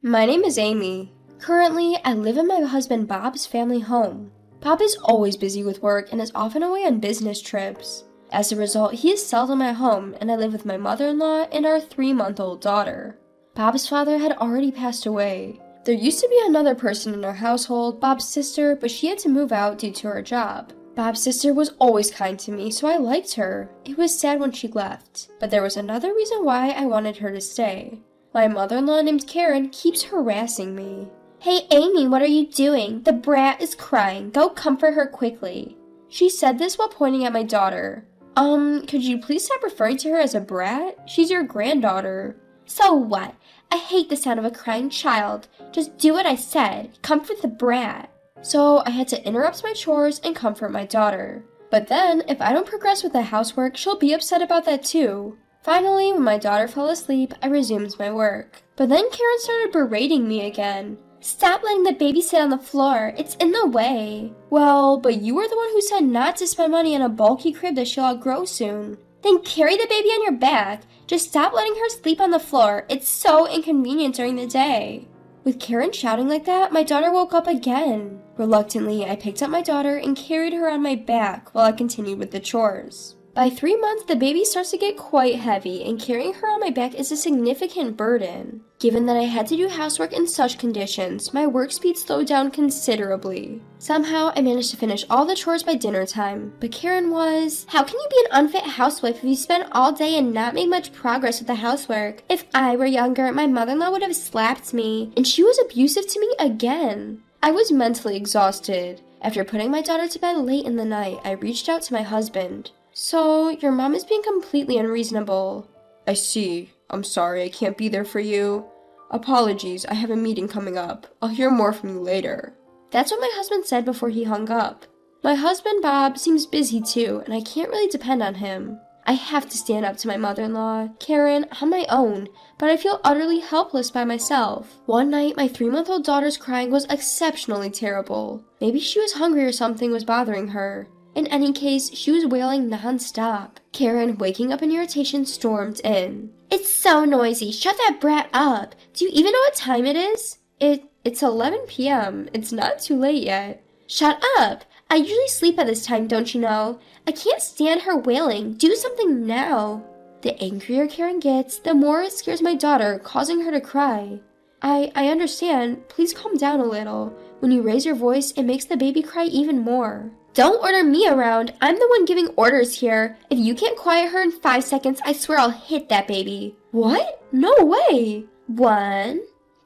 My name is Amy. Currently, I live in my husband Bob's family home. Bob is always busy with work and is often away on business trips. As a result, he is seldom at home, and I live with my mother-in-law and our 3-month-old daughter. Bob's father had already passed away. There used to be another person in our household, Bob's sister, but she had to move out due to her job. Bob's sister was always kind to me, so I liked her. It was sad when she left, but there was another reason why I wanted her to stay. My mother-in-law named Karen keeps harassing me. "Hey Amy, what are you doing? The brat is crying. Go comfort her quickly." She said this while pointing at my daughter. Could you please stop referring to her as a brat? She's your granddaughter." "So what? I hate the sound of a crying child. Just do what I said. Comfort the brat." So I had to interrupt my chores and comfort my daughter. But then, if I don't progress with the housework, she'll be upset about that too. Finally, when my daughter fell asleep, I resumed my work. But then Karen started berating me again. "Stop letting the baby sit on the floor. It's in the way." "Well, but you were the one who said not to spend money on a bulky crib that she'll outgrow soon." "Then carry the baby on your back. Just stop letting her sleep on the floor. It's so inconvenient during the day." With Karen shouting like that, my daughter woke up again. Reluctantly, I picked up my daughter and carried her on my back while I continued with the chores. By 3 months, the baby starts to get quite heavy, and carrying her on my back is a significant burden. Given that I had to do housework in such conditions, my work speed slowed down considerably. Somehow, I managed to finish all the chores by dinner time, but Karen was, "How can you be an unfit housewife if you spend all day and not make much progress with the housework? If I were younger, my mother-in-law would have slapped me, and she was abusive to me again." I was mentally exhausted. After putting my daughter to bed late in the night, I reached out to my husband. "So, your mom is being completely unreasonable." "I see. I'm sorry I can't be there for you. Apologies, I have a meeting coming up. I'll hear more from you later." That's what my husband said before he hung up. My husband, Bob, seems busy too, and I can't really depend on him. I have to stand up to my mother-in-law, Karen, on my own, but I feel utterly helpless by myself. One night, my 3-month-old daughter's crying was exceptionally terrible. Maybe she was hungry or something was bothering her. In any case, she was wailing non-stop. Karen, waking up in irritation, stormed in. "It's so noisy. Shut that brat up. Do you even know what time it is?" It's 11 p.m. It's not too late yet." "Shut up. I usually sleep at this time, don't you know? I can't stand her wailing. Do something now." The angrier Karen gets, the more it scares my daughter, causing her to cry. I understand. Please calm down a little. When you raise your voice, it makes the baby cry even more." "Don't order me around. I'm the one giving orders here. If you can't quiet her in 5 seconds, I swear I'll hit that baby." "What? No way." 1,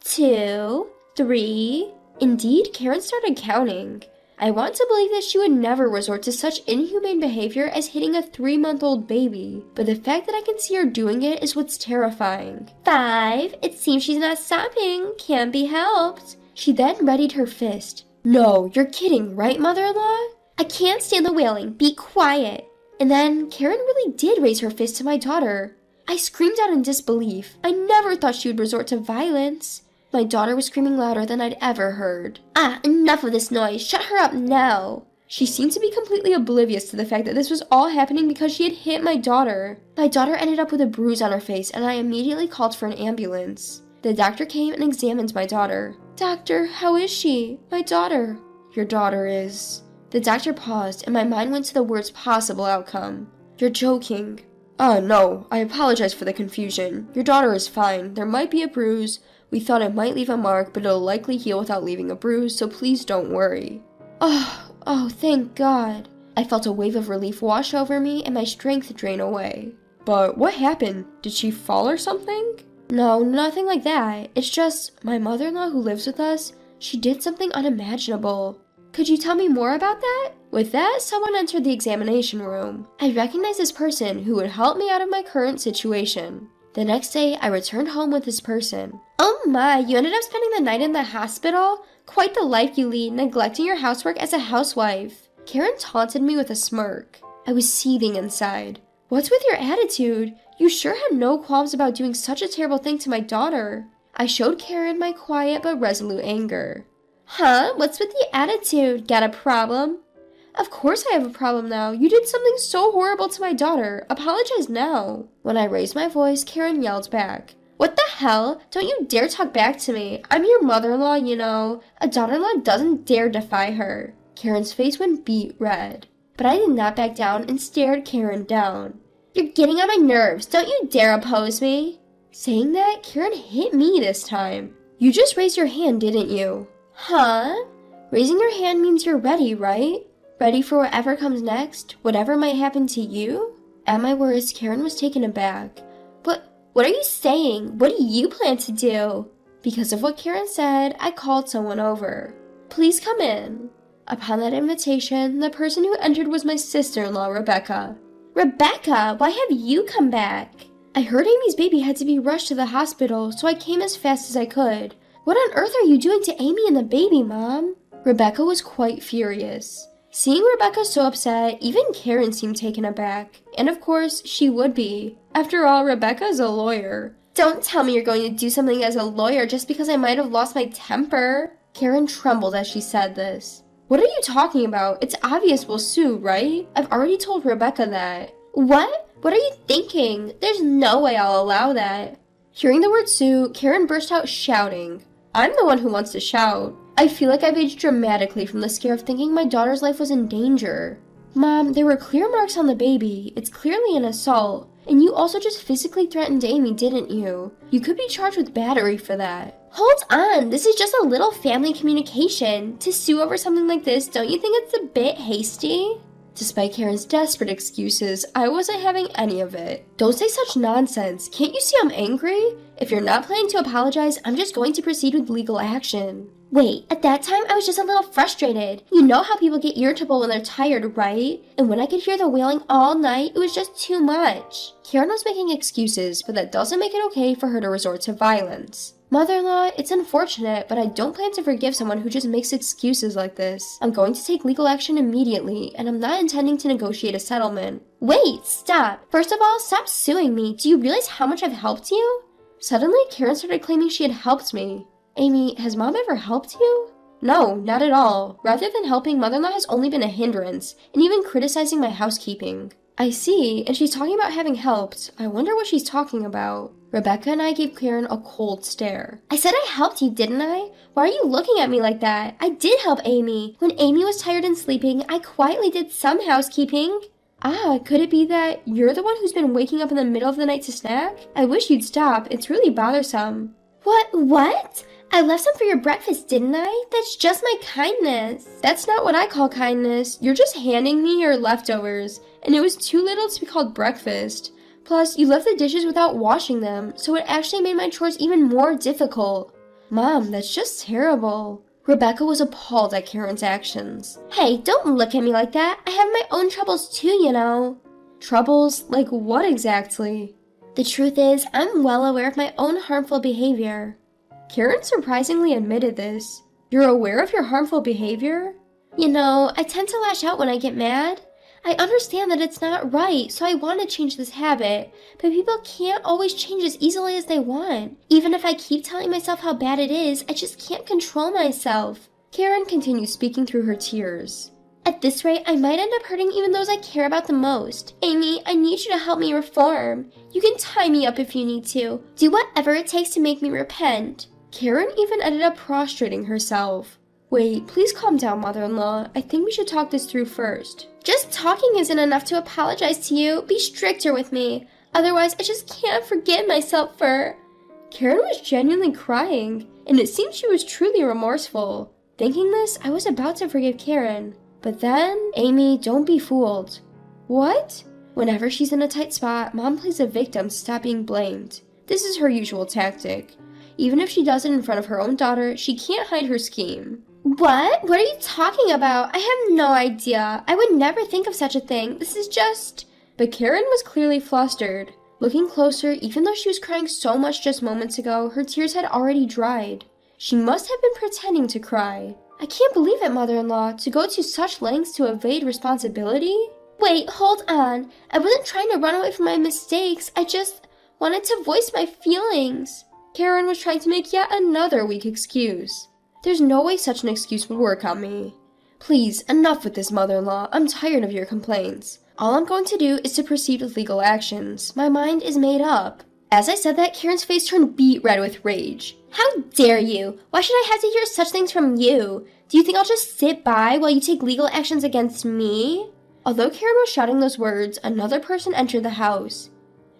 2, 3. Indeed, Karen started counting. I want to believe that she would never resort to such inhumane behavior as hitting a 3-month-old baby, but the fact that I can see her doing it is what's terrifying. 5. It seems she's not stopping. Can't be helped. She then readied her fist. "No, you're kidding, right, mother-in-law?" "I can't stand the wailing. Be quiet." And then Karen really did raise her fist to my daughter. I screamed out in disbelief. I never thought she would resort to violence. My daughter was screaming louder than I'd ever heard. Enough of this noise. Shut her up now." She seemed to be completely oblivious to the fact that this was all happening because she had hit my daughter. My daughter ended up with a bruise on her face, and I immediately called for an ambulance. The doctor came and examined my daughter. "Doctor, how is she? My daughter." "Your daughter is..." The doctor paused, and my mind went to the worst possible outcome. "You're joking." No, I apologize for the confusion. Your daughter is fine. There might be a bruise. We thought it might leave a mark, but it'll likely heal without leaving a bruise, so please don't worry." Oh, thank God. I felt a wave of relief wash over me and my strength drain away. "But what happened? Did she fall or something?" "No, nothing like that. It's just, my mother-in-law who lives with us, she did something unimaginable." "Could you tell me more about that?" With that, someone entered the examination room. I recognized this person who would help me out of my current situation. The next day, I returned home with this person. "Oh my, you ended up spending the night in the hospital? Quite the life you lead, neglecting your housework as a housewife." Karen taunted me with a smirk. I was seething inside. "What's with your attitude? You sure had no qualms about doing such a terrible thing to my daughter." I showed Karen my quiet but resolute anger. "Huh? What's with the attitude? Got a problem?" "Of course I have a problem now. You did something so horrible to my daughter. Apologize now." When I raised my voice, Karen yelled back. What the hell? Don't you dare talk back to me. I'm your mother-in-law, you know. A daughter-in-law doesn't dare defy her. Karen's face went beet red. But I did not back down and stared Karen down. You're getting on my nerves. Don't you dare oppose me. Saying that, Karen hit me this time. You just raised your hand, didn't you? Huh? Raising your hand means you're ready, right? Ready for whatever comes next? Whatever might happen to you? At my words, Karen was taken aback. What are you saying? What do you plan to do? Because of what Karen said, I called someone over. Please come in. Upon that invitation, the person who entered was my sister-in-law, Rebecca. Rebecca, why have you come back? I heard Amy's baby had to be rushed to the hospital, so I came as fast as I could. What on earth are you doing to Amy and the baby, Mom? Rebecca was quite furious. Seeing Rebecca so upset, even Karen seemed taken aback. And of course, she would be. After all, Rebecca is a lawyer. Don't tell me you're going to do something as a lawyer just because I might have lost my temper. Karen trembled as she said this. What are you talking about? It's obvious we'll sue, right? I've already told Rebecca that. What? What are you thinking? There's no way I'll allow that. Hearing the word sue, Karen burst out shouting. I'm the one who wants to shout. I feel like I've aged dramatically from the scare of thinking my daughter's life was in danger. Mom, there were clear marks on the baby. It's clearly an assault. And you also just physically threatened Amy, didn't you? You could be charged with battery for that. Hold on, this is just a little family communication. To sue over something like this, don't you think it's a bit hasty? Despite Karen's desperate excuses, I wasn't having any of it. Don't say such nonsense. Can't you see I'm angry? If you're not planning to apologize, I'm just going to proceed with legal action. Wait, at that time I was just a little frustrated. You know how people get irritable when they're tired, right? And when I could hear the wailing all night, it was just too much. Karen was making excuses, but that doesn't make it okay for her to resort to violence. Mother-in-law, it's unfortunate, but I don't plan to forgive someone who just makes excuses like this. I'm going to take legal action immediately, and I'm not intending to negotiate a settlement. Wait, stop. First of all, stop suing me. Do you realize how much I've helped you? Suddenly, Karen started claiming she had helped me. Amy, has Mom ever helped you? No, not at all. Rather than helping, Mother-in-law has only been a hindrance, and even criticizing my housekeeping. I see, and she's talking about having helped. I wonder what she's talking about. Rebecca and I gave Karen a cold stare. I said I helped you, didn't I? Why are you looking at me like that? I did help Amy. When Amy was tired and sleeping, I quietly did some housekeeping. Ah, could it be that you're the one who's been waking up in the middle of the night to snack? I wish you'd stop. It's really bothersome. What? I left some for your breakfast, didn't I? That's just my kindness. That's not what I call kindness. You're just handing me your leftovers, and it was too little to be called breakfast. Plus, you left the dishes without washing them, so it actually made my chores even more difficult. Mom, that's just terrible. Rebecca was appalled at Karen's actions. Hey, don't look at me like that. I have my own troubles too, you know. Troubles? Like what exactly? The truth is, I'm well aware of my own harmful behavior. Karen surprisingly admitted this. You're aware of your harmful behavior? You know, I tend to lash out when I get mad. I understand that it's not right, so I want to change this habit, but people can't always change as easily as they want. Even if I keep telling myself how bad it is, I just can't control myself. Karen continued speaking through her tears. At this rate, I might end up hurting even those I care about the most. Amy, I need you to help me reform. You can tie me up if you need to. Do whatever it takes to make me repent. Karen even ended up prostrating herself. Wait, please calm down, mother-in-law. I think we should talk this through first. Just talking isn't enough to apologize to you. Be stricter with me. Otherwise, I just can't forgive myself for... Karen was genuinely crying, and it seemed she was truly remorseful. Thinking this, I was about to forgive Karen. But then, Amy, don't be fooled. What? Whenever she's in a tight spot, Mom plays a victim to stop being blamed. This is her usual tactic. Even if she does it in front of her own daughter, she can't hide her scheme. What? What are you talking about? I have no idea. I would never think of such a thing. This is just... But Karen was clearly flustered. Looking closer, even though she was crying so much just moments ago, her tears had already dried. She must have been pretending to cry. I can't believe it, mother-in-law, to go to such lengths to evade responsibility? Wait, hold on. I wasn't trying to run away from my mistakes. I just wanted to voice my feelings. Karen was trying to make yet another weak excuse. There's no way such an excuse would work on me. Please, enough with this, mother-in-law. I'm tired of your complaints. All I'm going to do is to proceed with legal actions. My mind is made up. As I said that, Karen's face turned beet red with rage. How dare you? Why should I have to hear such things from you? Do you think I'll just sit by while you take legal actions against me? Although Karen was shouting those words, another person entered the house.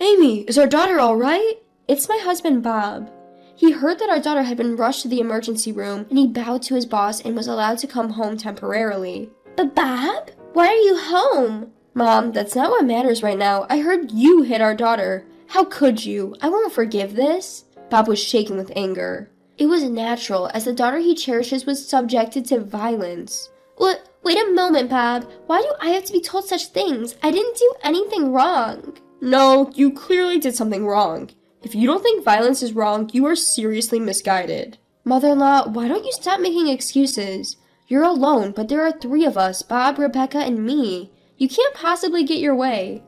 Amy, is our daughter all right? It's my husband, Bob. He heard that our daughter had been rushed to the emergency room, and he bowed to his boss and was allowed to come home temporarily. But Bob? Why are you home? Mom, that's not what matters right now. I heard you hit our daughter. How could you? I won't forgive this. Bob was shaking with anger. It was natural, as the daughter he cherishes was subjected to violence. Wait a moment, Bob. Why do I have to be told such things? I didn't do anything wrong. No, you clearly did something wrong. If you don't think violence is wrong, you are seriously misguided. Mother-in-law, why don't you stop making excuses? You're alone, but there are 3 of us, Bob, Rebecca, and me. You can't possibly get your way.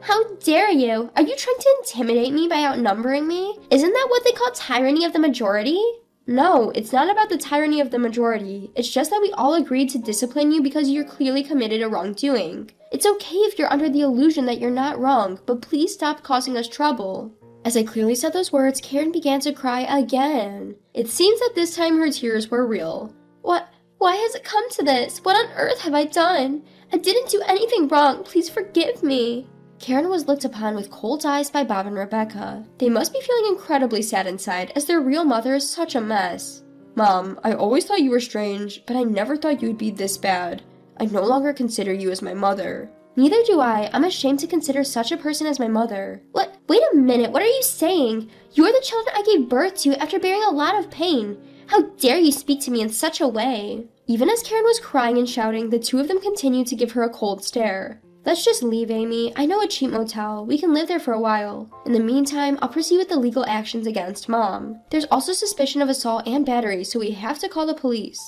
How dare you? Are you trying to intimidate me by outnumbering me? Isn't that what they call tyranny of the majority? No, it's not about the tyranny of the majority. It's just that we all agreed to discipline you because you're clearly committed a wrongdoing. It's okay if you're under the illusion that you're not wrong, but please stop causing us trouble. As I clearly said those words, Karen began to cry again. It seems that this time her tears were real. Why has it come to this? What on earth have I done? I didn't do anything wrong. Please forgive me. Karen was looked upon with cold eyes by Bob and Rebecca. They must be feeling incredibly sad inside, as their real mother is such a mess. Mom, I always thought you were strange, but I never thought you would be this bad. I no longer consider you as my mother. Neither do I. I'm ashamed to consider such a person as my mother. What? Wait a minute, what are you saying? You are the children I gave birth to after bearing a lot of pain. How dare you speak to me in such a way? Even as Karen was crying and shouting, the 2 of them continued to give her a cold stare. Let's just leave, Amy. I know a cheap motel. We can live there for a while. In the meantime, I'll proceed with the legal actions against Mom. There's also suspicion of assault and battery, so we have to call the police.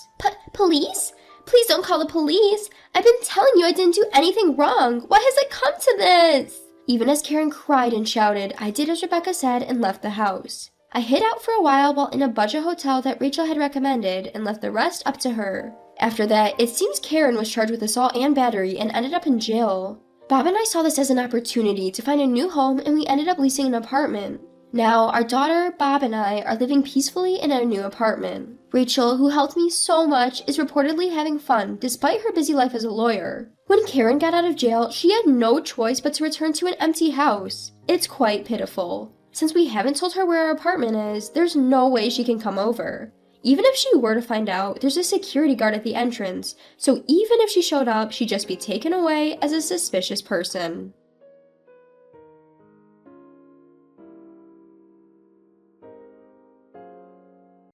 Police? Please don't call the police. I've been telling you I didn't do anything wrong. Why has it come to this? Even as Karen cried and shouted, I did as Rebecca said and left the house. I hid out for a while in a budget hotel that Rachel had recommended and left the rest up to her. After that, it seems Karen was charged with assault and battery and ended up in jail. Bob and I saw this as an opportunity to find a new home, and we ended up leasing an apartment. Now, our daughter, Bob, and I are living peacefully in our new apartment. Rachel, who helped me so much, is reportedly having fun despite her busy life as a lawyer. When Karen got out of jail, she had no choice but to return to an empty house. It's quite pitiful. Since we haven't told her where our apartment is, there's no way she can come over. Even if she were to find out, there's a security guard at the entrance, so even if she showed up, she'd just be taken away as a suspicious person.